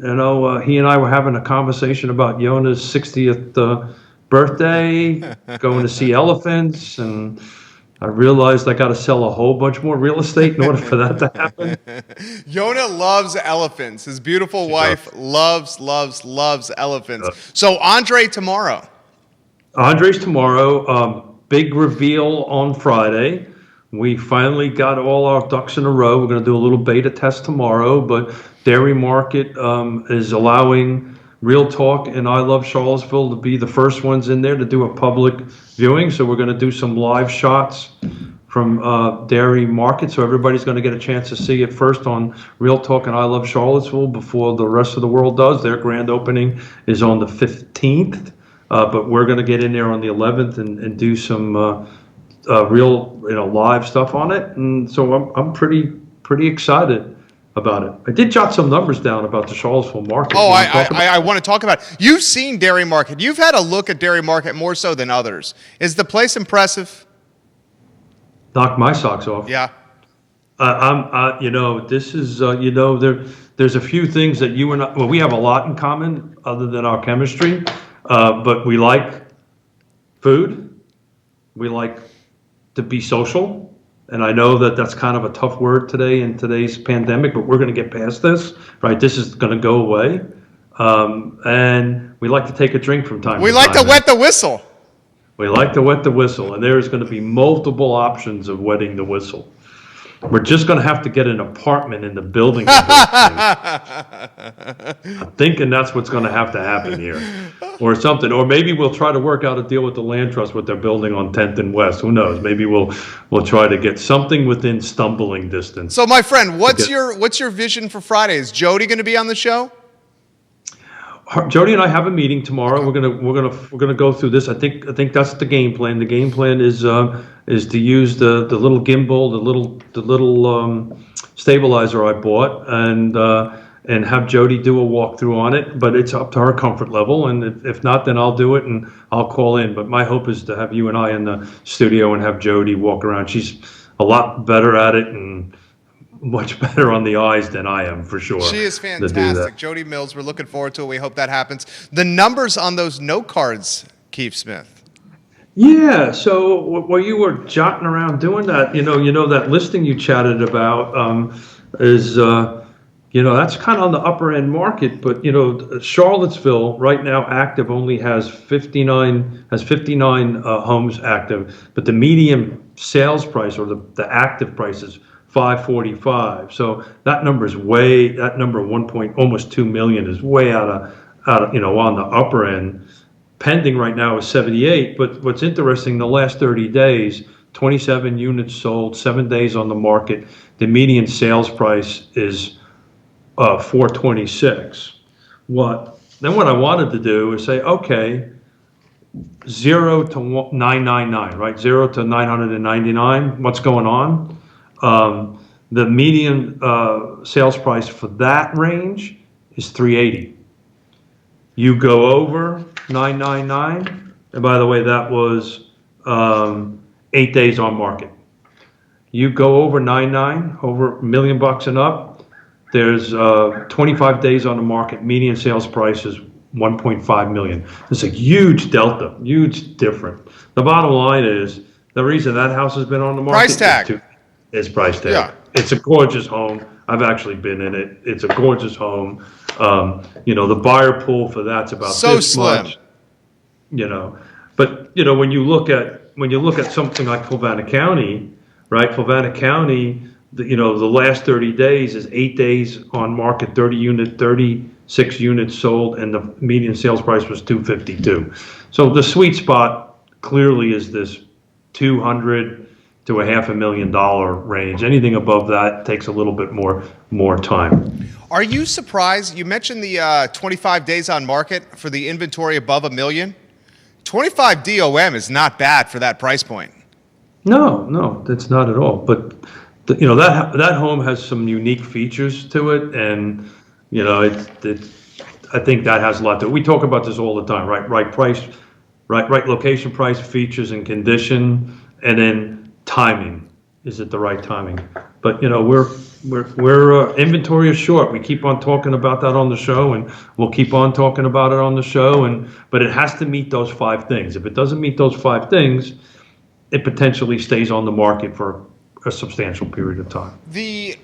Speaker 4: he and I were having a conversation about Yona's 60th birthday, going to see elephants, and I realized I got to sell a whole bunch more real estate in order for that to happen.
Speaker 1: Yona loves elephants. His beautiful wife loves elephants. So Andre tomorrow.
Speaker 4: Andre's tomorrow. Big reveal on Friday. We finally got all our ducks in a row. We're going to do a little beta test tomorrow, but Dairy Market is allowing Real Talk and I Love Charlottesville to be the first ones in there to do a public viewing. So we're going to do some live shots from Dairy Market. So everybody's going to get a chance to see it first on Real Talk and I Love Charlottesville before the rest of the world does. Their grand opening is on the 15th, but we're going to get in there on the 11th and do some real live stuff on it. And so I'm pretty excited about it. I did jot some numbers down about the Charlottesville market.
Speaker 1: Oh, I want to talk about it. You've seen Dairy Market. You've had a look at Dairy Market more so than others. Is the place impressive?
Speaker 4: Knock my socks off.
Speaker 1: Yeah.
Speaker 4: This is, there's a few things that you and I, well, we have a lot in common other than our chemistry, but we like food. We like to be social. And I know that that's kind of a tough word today in today's pandemic, but we're going to get past this, right? This is going to go away. And we like to take a drink from time to time.
Speaker 1: We like to wet the whistle.
Speaker 4: We like to wet the whistle, and there's going to be multiple options of wetting the whistle. We're just going to have to get an apartment in the building. I'm thinking that's what's going to have to happen here, or something. Or maybe we'll try to work out a deal with the land trust what they're building on 10th and West. Who knows? Maybe we'll try to get something within stumbling distance.
Speaker 1: So, my friend, what's your vision for Friday? Is Jody going to be on the show?
Speaker 4: Jody and I have a meeting tomorrow. We're gonna go through this. I think that's the game plan. The game plan is to use the little gimbal, the little stabilizer I bought, and have Jody do a walkthrough on it. But it's up to her comfort level, and if not, then I'll do it and I'll call in. But my hope is to have you and I in the studio and have Jody walk around. She's a lot better at it and much better on the eyes than I am, for sure.
Speaker 1: She is fantastic. Jody Mills, we're looking forward to it. We hope that happens. The numbers on those note cards, Keith Smith.
Speaker 4: Yeah, so while you were jotting around doing that, that listing you chatted about is, that's kind of on the upper end market, but, Charlottesville right now active only has 59 homes active, but the median sales price or the active price is 545. So that number almost 2 million is way out of on the upper end. Pending right now is 78. But what's interesting, the last 30 days, 27 units sold, 7 days on the market. The median sales price is 426. What I wanted to do is say, okay, 0 to 999, right? 0 to 999. What's going on? The median sales price for that range is 380. You go over 999, and by the way, that was 8 days on market. You go over 99, over $1 million and up. There's 25 days on the market. Median sales price is 1.5 million. It's a huge delta, huge difference. The bottom line is the reason that house has been on the market.
Speaker 1: Price tag.
Speaker 4: Is price tag.
Speaker 1: Yeah.
Speaker 4: It's a gorgeous home. I've actually been in it. It's a gorgeous home. The buyer pool for that's about
Speaker 1: so
Speaker 4: this
Speaker 1: slim.
Speaker 4: much. But when you look at when you look at something like Fluvanna County, right? Fluvanna County, the last 30 days is 8 days on market, 36 units sold, and the median sales price was 252. So the sweet spot clearly is this 200 to a $500,000 range. Anything above that takes a little bit more time.
Speaker 1: Are you surprised? You mentioned the 25 days on market for the inventory above $1 million. 25 DOM is not bad for that price point.
Speaker 4: No, that's not at all. But that home has some unique features to it, and I think that has a lot to it. We talk about this all the time, right? Right price, right location, price, features, and condition, and then timing. Is it the right timing? But we're inventory is short. We keep on talking about that on the show, and we'll keep on talking about it on the show. But it has to meet those 5 things. If it doesn't meet those 5 things, it potentially stays on the market for a substantial period of time.
Speaker 1: The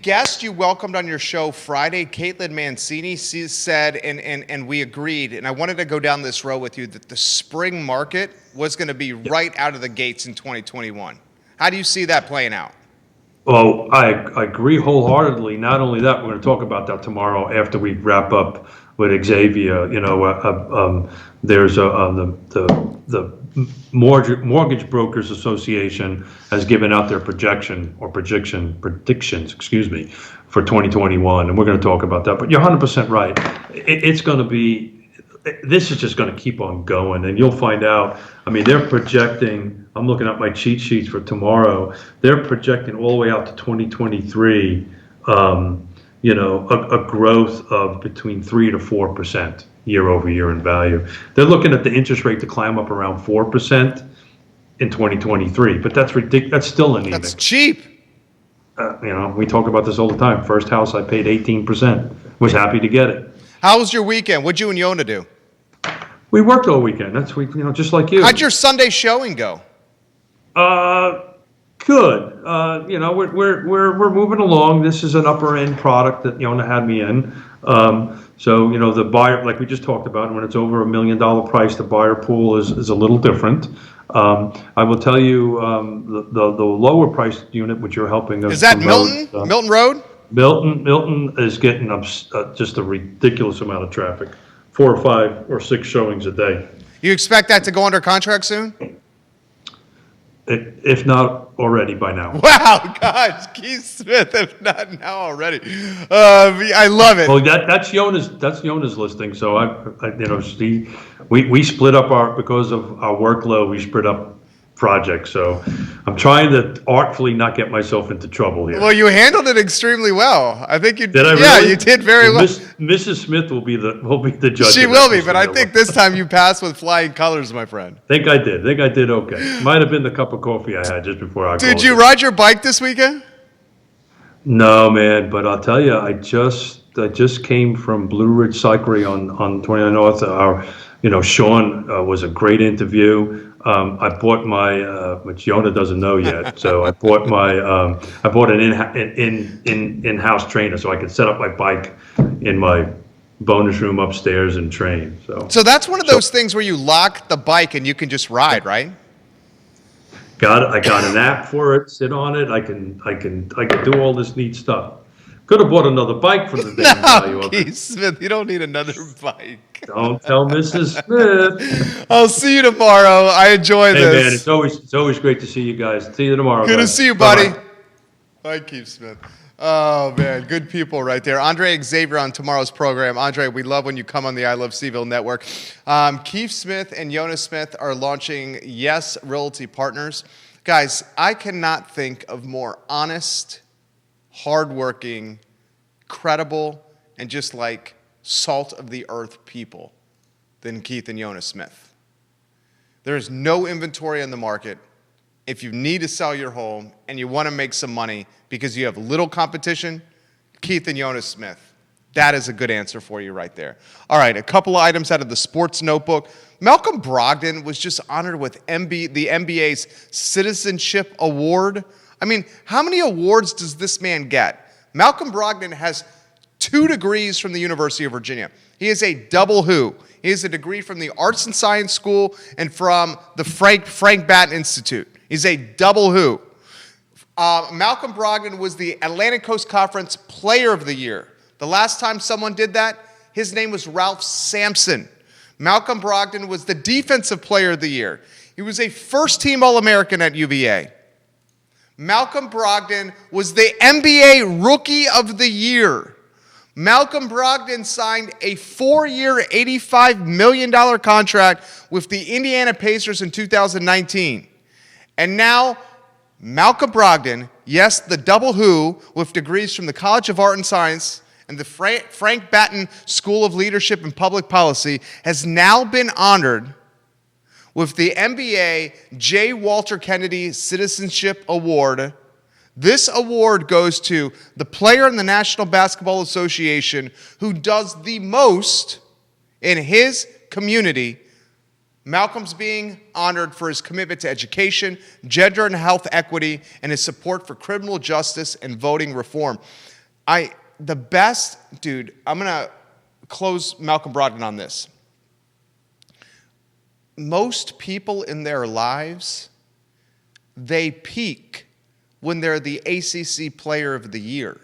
Speaker 1: guest you welcomed on your show Friday, Caitlin Mancini, said, and we agreed, and I wanted to go down this road with you, that the spring market was going to be right out of the gates in 2021. How do you see that playing out?
Speaker 4: Well, I agree wholeheartedly. Not only that, we're going to talk about that tomorrow after we wrap up with Xavier. There's the Mortgage Brokers Association has given out their predictions, for 2021, and we're going to talk about that. But you're 100% right. It's going to be. This is just going to keep on going, and you'll find out. I mean, they're projecting. I'm looking at my cheat sheets for tomorrow. They're projecting all the way out to 2023. A growth of between 3 to 4% year over year in value. They're looking at the interest rate to climb up around 4% in 2023, but that's ridiculous. That's still anemic.
Speaker 1: That's cheap.
Speaker 4: We talk about this all the time. First house I paid 18%. Was happy to get it.
Speaker 1: How was your weekend? What'd you and Yona do?
Speaker 4: We worked all weekend. Just like you.
Speaker 1: How'd your Sunday showing go?
Speaker 4: Good. We're moving along. This is an upper end product that Yona had me in. So the buyer, like we just talked about, when it's over $1 million price, the buyer pool is a little different. I will tell you, the lower priced unit, which you're helping us.
Speaker 1: Is that
Speaker 4: promote,
Speaker 1: Milton? Milton Road?
Speaker 4: Milton is getting just a ridiculous amount of traffic. 4 or 5 or 6 showings a day.
Speaker 1: You expect that to go under contract soon?
Speaker 4: If not already by now.
Speaker 1: Wow, gosh, Keith Smith, if not now already. I love it.
Speaker 4: Well, that's Yona's listing. So we split up because of our workload. We split up projects. So I'm trying to artfully not get myself into trouble here.
Speaker 1: Well, you handled it extremely well. I think you
Speaker 4: did.
Speaker 1: Yeah, you did very well.
Speaker 4: Mrs. Smith will be the judge.
Speaker 1: She will be, but I think this time you passed with flying colors, my friend.
Speaker 4: Think I did okay. Might have been the cup of coffee I had just before I.
Speaker 1: Did you ride your bike this weekend?
Speaker 4: No, man. But I'll tell you, I just came from Blue Ridge Cyclery on 29 North. Sean was a great interview. I bought my, which Yona doesn't know yet. So I bought an in-house trainer so I could set up my bike in my bonus room upstairs and train. So
Speaker 1: that's one of those things where you lock the bike and you can just ride, right?
Speaker 4: I got an app for it. Sit on it. I can do all this neat stuff. Could have bought another bike for the damn value of it.
Speaker 1: Keith Smith, you don't need another bike.
Speaker 4: Don't tell Mrs. Smith.
Speaker 1: I'll see you tomorrow. I enjoy this.
Speaker 4: Hey man, it's always great to see you guys. See you tomorrow.
Speaker 1: Good
Speaker 4: guys.
Speaker 1: to see you, buddy.
Speaker 4: Bye-bye.
Speaker 1: Bye, Keith Smith. Oh man, good people right there. Andre Xavier on tomorrow's program. Andre, we love when you come on the I Love CVille network. Keith Smith and Yona Smith are launching Yes Realty Partners. Guys, I cannot think of more honest, hardworking, credible, and just like salt of the earth people than Keith and Yona Smith. There is no inventory on the market. If you need to sell your home and you want to make some money because you have little competition, Keith and Yona Smith, that is a good answer for you right there. All right, a couple of items out of the sports notebook. Malcolm Brogdon was just honored with the NBA's Citizenship Award. I mean, how many awards does this man get? Malcolm Brogdon has 2 degrees from the University of Virginia. He is a double who. He has a degree from the Arts and Science School and from the Frank Batten Institute. He's a double who. Malcolm Brogdon was the Atlantic Coast Conference Player of the Year. The last time someone did that, his name was Ralph Sampson. Malcolm Brogdon was the Defensive Player of the Year. He was a first-team All-American at UVA. Malcolm Brogdon was the NBA Rookie of the Year. Malcolm Brogdon signed a 4-year, $85 million contract with the Indiana Pacers in 2019. And now, Malcolm Brogdon, yes, the double who, with degrees from the College of Art and Science and the Frank Batten School of Leadership and Public Policy, has now been honored with the NBA J. Walter Kennedy Citizenship Award. This award goes to the player in the National Basketball Association who does the most in his community. Malcolm's being honored for his commitment to education, gender and health equity, and his support for criminal justice and voting reform. I'm going to close Malcolm Brogdon on this. Most people in their lives, they peak when they're the ACC Player of the Year.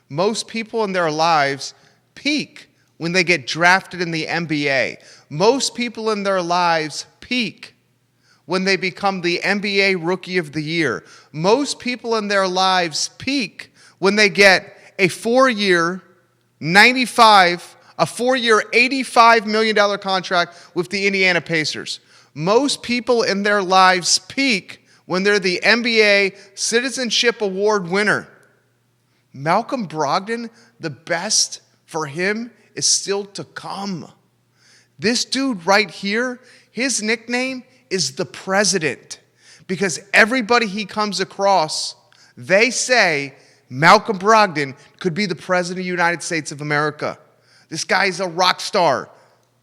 Speaker 1: Most people in their lives peak when they get drafted in the NBA. Most people in their lives peak when they become the NBA Rookie of the Year. Most people in their lives peak when they get a 4-year, $85 million contract with the Indiana Pacers. Most people in their lives peak when they're the NBA Citizenship Award winner. Malcolm Brogdon, the best for him is still to come. This dude right here, his nickname is the President, because everybody he comes across, they say Malcolm Brogdon could be the President of the United States of America. This guy's a rock star,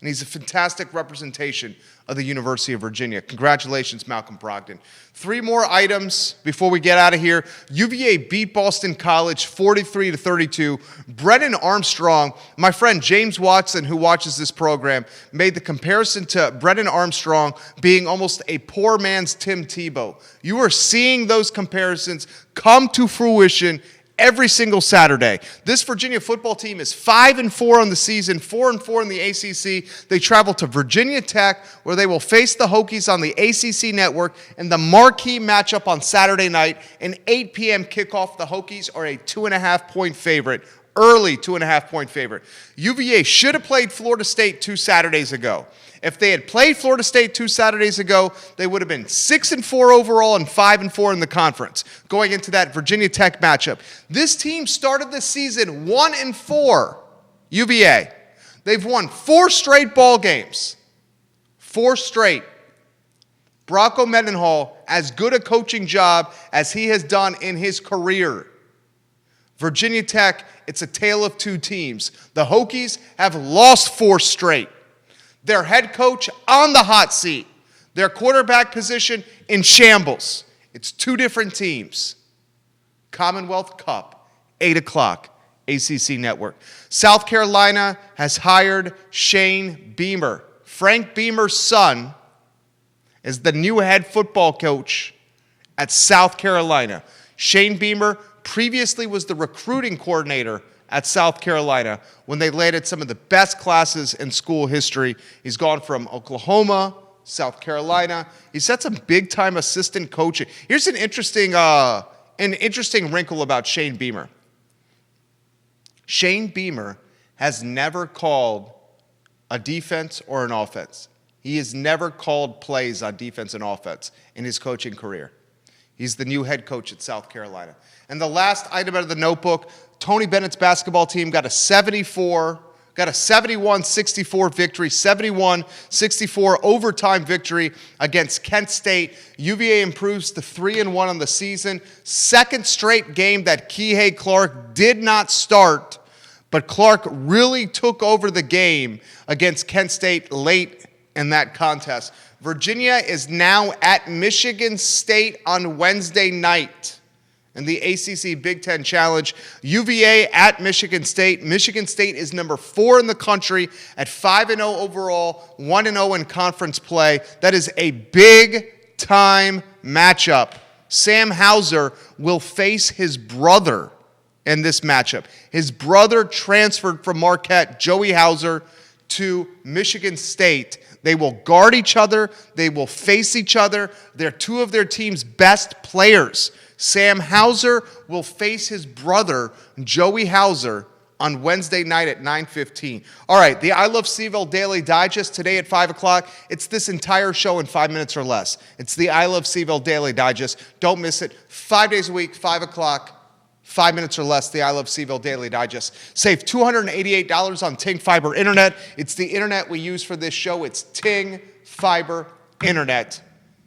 Speaker 1: and he's a fantastic representation of the University of Virginia. Congratulations, Malcolm Brogdon. 3 more items before we get out of here. UVA beat Boston College 43-32. Brennan Armstrong, my friend James Watson, who watches this program, made the comparison to Brennan Armstrong being almost a poor man's Tim Tebow. You are seeing those comparisons come to fruition every single Saturday. This Virginia football team is 5-4 on the season, 4-4 in the ACC. They travel to Virginia Tech, where they will face the Hokies on the ACC network in the marquee matchup on Saturday night, an 8 p.m. kickoff. The Hokies are a 2.5-point favorite, early 2.5-point favorite. UVA should have played Florida State 2 Saturdays ago. If they had played Florida State 2 Saturdays ago, they would have been 6-4 overall and 5-4 in the conference going into that Virginia Tech matchup. This team started the season 1-4, UVA. They've won 4 straight ball games. 4 straight. Bronco Mendenhall, as good a coaching job as he has done in his career. Virginia Tech, it's a tale of 2 teams. The Hokies have lost 4 straight. Their head coach on the hot seat. Their quarterback position in shambles. It's 2 different teams. Commonwealth Cup, 8 o'clock, ACC Network. South Carolina has hired Shane Beamer. Frank Beamer's son is the new head football coach at South Carolina. Shane Beamer previously was the recruiting coordinator at South Carolina when they landed some of the best classes in school history. He's gone from Oklahoma, South Carolina. He's had some big-time assistant coaching. Here's an interesting wrinkle about Shane Beamer. Shane Beamer has never called a defense or an offense. He has never called plays on defense and offense in his coaching career. He's the new head coach at South Carolina. And the last item out of the notebook, Tony Bennett's basketball team got a 71-64 victory, 71-64 overtime victory against Kent State. UVA improves to 3-1 on the season. Second straight game that Kihei Clark did not start, but Clark really took over the game against Kent State late in that contest. Virginia is now at Michigan State on Wednesday night. In the ACC Big Ten Challenge, UVA at Michigan State. Michigan State is number 4 in the country at 5-0 overall, 1-0 in conference play. That is a big-time matchup. Sam Hauser will face his brother in this matchup. His brother transferred from Marquette, Joey Hauser, to Michigan State. They will guard each other. They will face each other. They're two of their team's best players. Sam Hauser will face his brother, Joey Hauser, on Wednesday night at 9:15. All right, the I Love CVille Daily Digest today at 5 o'clock. It's this entire show in 5 minutes or less. It's the I Love CVille Daily Digest. Don't miss it. 5 days a week, 5 o'clock. 5 minutes or less, the I Love CVille Daily Digest. Save $288 on Ting Fiber Internet. It's the internet we use for this show. It's Ting Fiber Internet.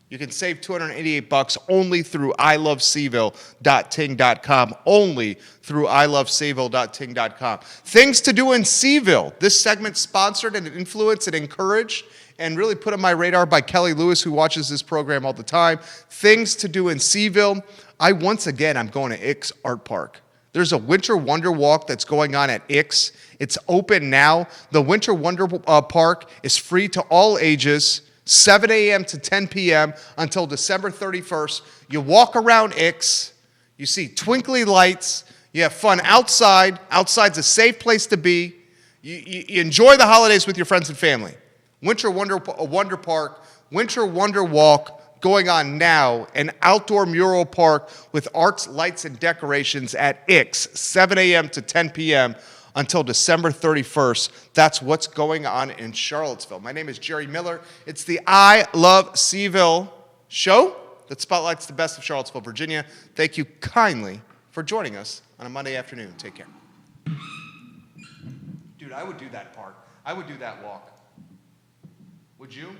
Speaker 1: You can save $288 only through ilovecville.ting.com. Only through ilovecville.ting.com. Things to do in CVille. This segment sponsored and influenced and encouraged and really put on my radar by Kelly Lewis, who watches this program all the time. Things to do in CVille. I'm going to Ix Art Park. There's a Winter Wonder Walk that's going on at Ix. It's open now. The Winter Wonder Park is free to all ages, 7 a.m. to 10 p.m. until December 31st. You walk around Ix. You see twinkly lights. You have fun outside. Outside's a safe place to be. You enjoy the holidays with your friends and family. Winter Wonder Park, Winter Wonder Walk, going on now, an outdoor mural park with arts, lights, and decorations at Ix, 7 a.m. to 10 p.m. until December 31st. That's what's going on in Charlottesville. My name is Jerry Miller. It's the I Love CVille show that spotlights the best of Charlottesville, Virginia. Thank you kindly for joining us on a Monday afternoon. Take care. Dude, I would do that park. I would do that walk. Would you?